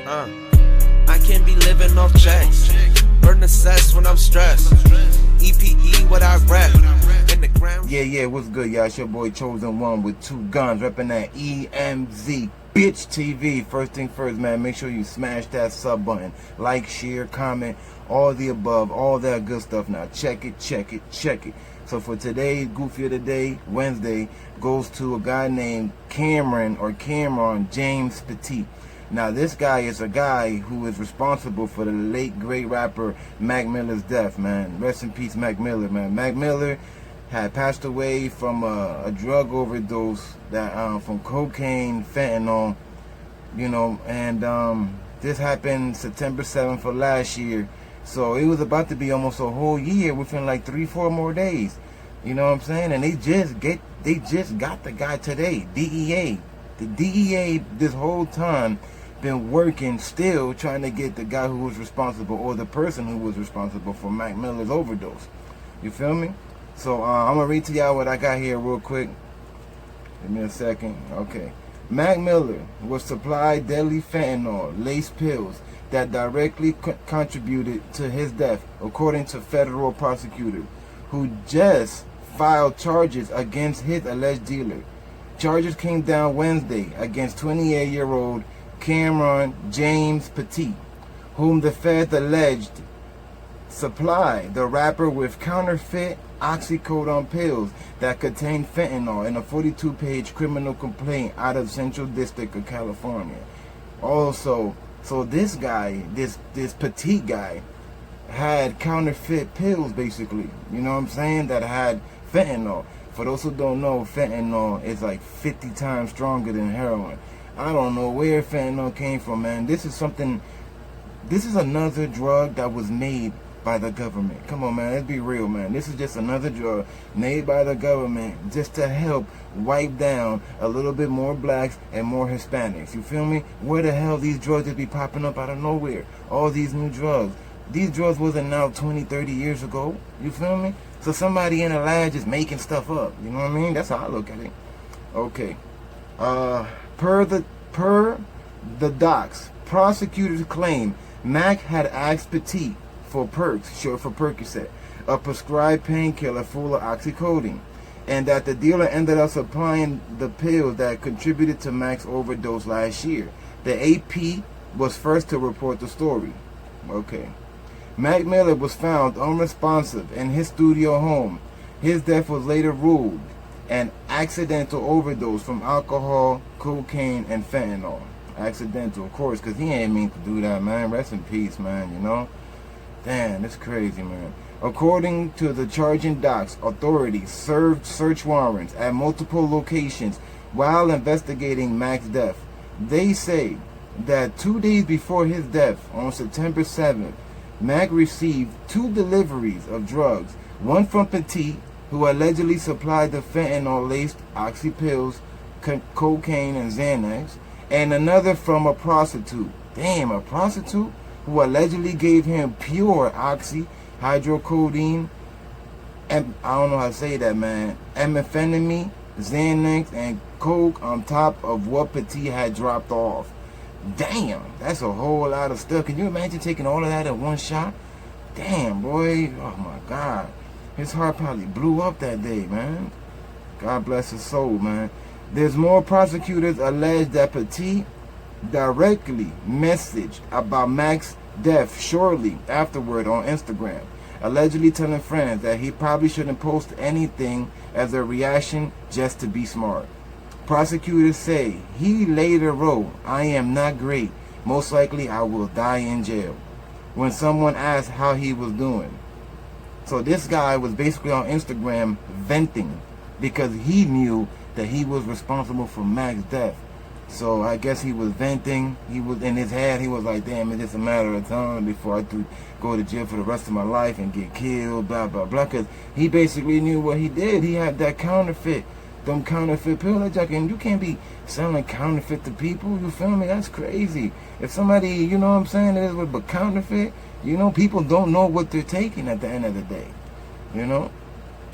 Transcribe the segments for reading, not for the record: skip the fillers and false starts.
I can't be living off checks. Burn the cess when I'm stressed. EPE what I rap. In the ground. Yeah, what's good, y'all? It's your boy Chosen One with 2 guns, repping that EmZ Bitch TV. First thing first, man, make sure you smash that sub button. Like, share, comment, all the above, all that good stuff. Now, check it. So for today, Goofy of the Day, Wednesday, goes to a guy named Cameron James Pettit. Now, this guy is a guy who is responsible for the late, great rapper Mac Miller's death, man. Rest in peace, Mac Miller, man. Mac Miller had passed away from a drug overdose that from cocaine, fentanyl, you know, and this happened September 7th of last year. So it was about to be almost a whole year within like 3-4 more days. You know what I'm saying? And they just got the guy today. DEA. The DEA this whole time been working, still trying to get the guy who was responsible, or the person who was responsible for Mac Miller's overdose. You feel me? So I'm gonna read to y'all what I got here real quick. Give me a second. Okay. Mac Miller was supplied deadly fentanyl laced pills that directly contributed to his death, according to federal prosecutors who just filed charges against his alleged dealer. Charges came down Wednesday against 28-year-old Cameron James Pettit, whom the feds alleged supplied the rapper with counterfeit oxycodone pills that contained fentanyl in a 42-page criminal complaint out of Central District of California. Also, so this guy, this Pettit guy, had counterfeit pills, basically. You know what I'm saying? That had fentanyl. For those who don't know, fentanyl is like 50 times stronger than heroin. I don't know where fentanyl came from, man. This is another drug that was made by the government. Come on, man, let's be real, man. This is just another drug made by the government just to help wipe down a little bit more blacks and more Hispanics. You feel me? Where the hell these drugs just be popping up out of nowhere? All these new drugs. These drugs wasn't out 20, 30 years ago. You feel me? So somebody in a lab just making stuff up. You know what I mean? That's how I look at it. Okay. Per the docs, prosecutors claim Mac had asked Pettit for Perks, short for Percocet, a prescribed painkiller full of oxycodone, and that the dealer ended up supplying the pills that contributed to Mac's overdose last year. The AP was first to report the story. Okay. Mac Miller was found unresponsive in his studio home. His death was later ruled an accidental overdose from alcohol, cocaine, and fentanyl. Accidental, of course, because he ain't mean to do that, man. Rest in peace, man, you know? Damn, that's crazy, man. According to the charging docs, authorities served search warrants at multiple locations while investigating Mac's death. They say that 2 days before his death, on September 7th, Mac received 2 deliveries of drugs, one from Pettit, who allegedly supplied the fentanyl-laced oxy pills, cocaine, and Xanax, and another from a prostitute. Damn, a prostitute? Who allegedly gave him pure oxy, hydrocodone, and I don't know how to say that, man, amphetamine, Xanax, and coke on top of what Pettit had dropped off. Damn, that's a whole lot of stuff. Can you imagine taking all of that in one shot? Damn, boy. Oh, my God. His heart probably blew up that day, man. God bless his soul, man. There's more. Prosecutors allege that Pettit directly messaged about Mac's death shortly afterward on Instagram, allegedly telling friends that he probably shouldn't post anything as a reaction just to be smart. Prosecutors say he later wrote, "I am not great. Most likely I will die in jail," when someone asked how he was doing. So this guy was basically on Instagram venting because he knew that he was responsible for Mac's death. So I guess he was venting. He was in his head. He was like, "Damn, it's just a matter of time before I go to jail for the rest of my life and get killed." Blah blah blah. Because he basically knew what he did. He had that counterfeit, them counterfeit pills. And you can't be selling counterfeit to people. You feel me? That's crazy. If somebody, you know what I'm saying, it is with counterfeit. You know, people don't know what they're taking at the end of the day. You know.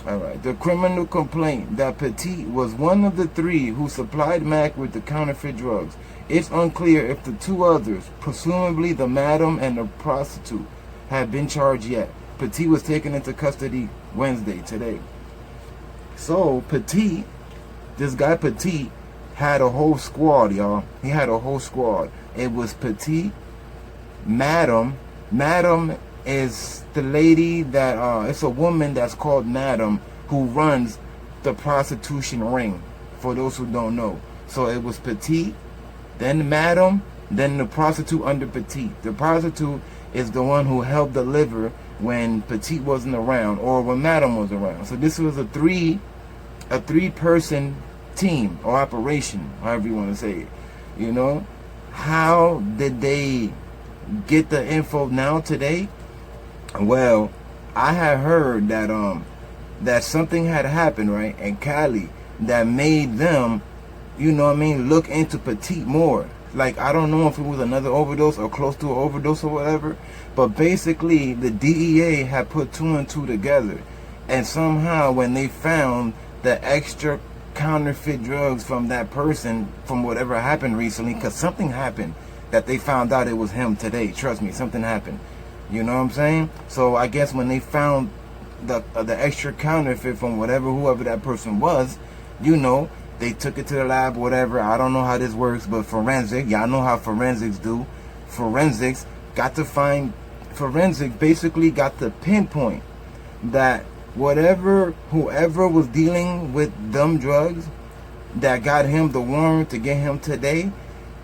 Alright, the criminal complaint that Pettit was one of the 3 who supplied Mac with the counterfeit drugs It's unclear if the two others, presumably the madam and the prostitute, have been charged yet. Petttit was taken into custody Wednesday, today. So Petttit, this guy Petttit, had a whole squad, y'all. He had a whole squad. It was Petttit, madam. Madam is the lady that, it's a woman that's called madam who runs the prostitution ring, for those who don't know. So it was Petttit, then madam, then the prostitute under Petttit. The prostitute is the one who helped deliver when Petttit wasn't around, or when madam was around. So this was a three-person team or operation, however you want to say it. You know, how did they get the info now today? Well, I had heard that that something had happened, right, in Cali that made them, you know what I mean, look into Petttit more. Like, I don't know if it was another overdose or close to an overdose or whatever, but basically the DEA had put 2 and 2 together, and somehow when they found the extra counterfeit drugs from that person, from whatever happened recently, because something happened that they found out it was him today. Trust me, something happened. You know what I'm saying? So I guess when they found the extra counterfeit from whoever that person was, you know, they took it to the lab, whatever. I don't know how this works, but forensic, y'all know how forensics do. Forensics basically got to pinpoint that whoever was dealing with them drugs that got him the warrant to get him today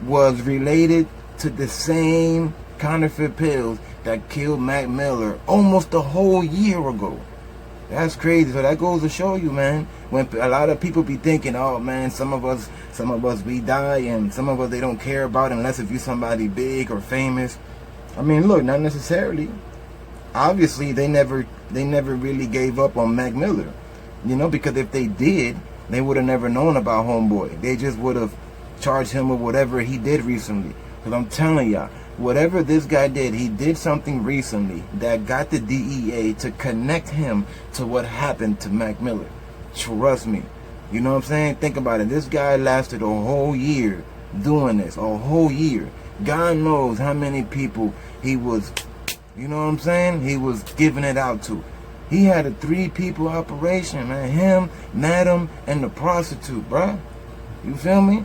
was related to the same counterfeit pills that killed Mac Miller almost a whole year ago. That's crazy. So that goes to show you, man, when a lot of people be thinking, oh man, some of us we die, and some of us they don't care about unless if you somebody big or famous. I mean, look, not necessarily. Obviously, they never really gave up on Mac Miller, you know, because if they did, they would have never known about Homeboy. They just would have charged him with whatever he did recently. Because I'm telling y'all, whatever this guy did, he did something recently that got the DEA to connect him to what happened to Mac Miller. Trust me. You know what I'm saying? Think about it. This guy lasted a whole year doing this. A whole year. God knows how many people he was, you know what I'm saying, he was giving it out to. He had a 3-people operation, man. Him, madam, and the prostitute, bruh. You feel me?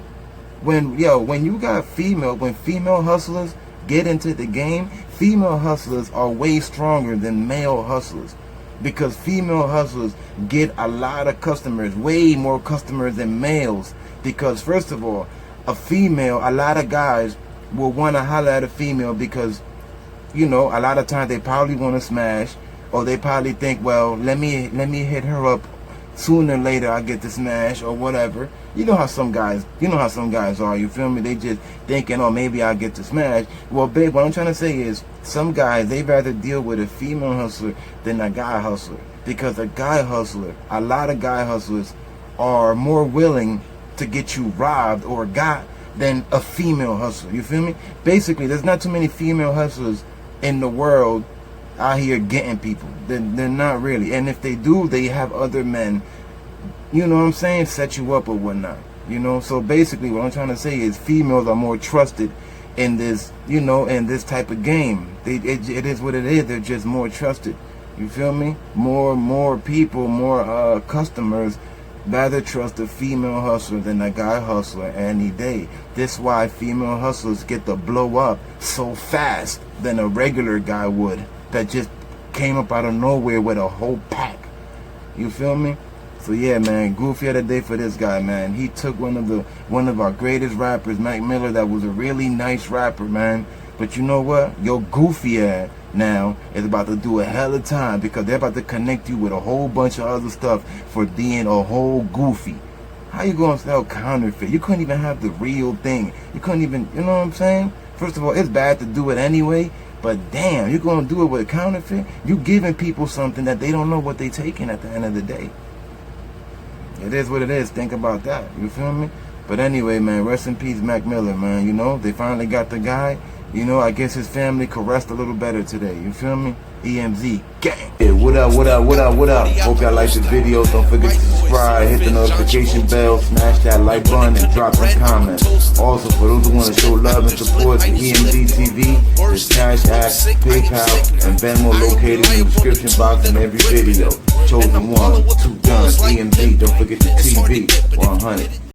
When you got when female hustlers get into the game, female hustlers are way stronger than male hustlers, because female hustlers get a lot of customers, way more customers than males. Because first of all, a lot of guys will want to holler at a female because, you know, a lot of times they probably want to smash, or they probably think, well, let me hit her up. Sooner or later I get to smash or whatever. You know how some guys are, you feel me? They just thinking, oh, maybe I'll get to smash. Well, babe, what I'm trying to say is, some guys, they'd rather deal with a female hustler than a guy hustler. Because a lot of guy hustlers are more willing to get you robbed or got than a female hustler. You feel me? Basically, there's not too many female hustlers in the world out here getting people. They're not really. And if they do, they have other men, you know what I'm saying, set you up or whatnot. You know, so basically what I'm trying to say is females are more trusted in this, you know, in this type of game. It is what it is. They're just more trusted. You feel me? More people, more customers rather trust a female hustler than a guy hustler any day. This is why female hustlers get to blow up so fast than a regular guy would, that just came up out of nowhere with a whole pack. You feel me? So yeah, man, goofy of the day for this guy, man. He took one of our greatest rappers, Mac Miller, that was a really nice rapper, man. But you know what? Your goofy ass now is about to do a hell of time, because they're about to connect you with a whole bunch of other stuff for being a whole goofy. How you gonna sell counterfeit? You couldn't even have the real thing. You couldn't even, you know what I'm saying? First of all, it's bad to do it anyway. But damn, you're going to do it with a counterfeit? You giving people something that they don't know what they taking at the end of the day. It is what it is. Think about that. You feel me? But anyway, man, rest in peace, Mac Miller, man. You know, they finally got the guy. You know, I guess his family could rest a little better today. You feel me? EmZ gang. Yeah, what up, what up, what up, what up? Hope y'all like the video. Don't forget to subscribe, hit the notification bell, smash that like button, and drop some comments. Also, for those who want to show love and support to EmZ TV, there's Cash App, PayPal, and Venmo located in the description box in every video. Chosen one, 2 guns, EmZ. Don't forget the TV 100.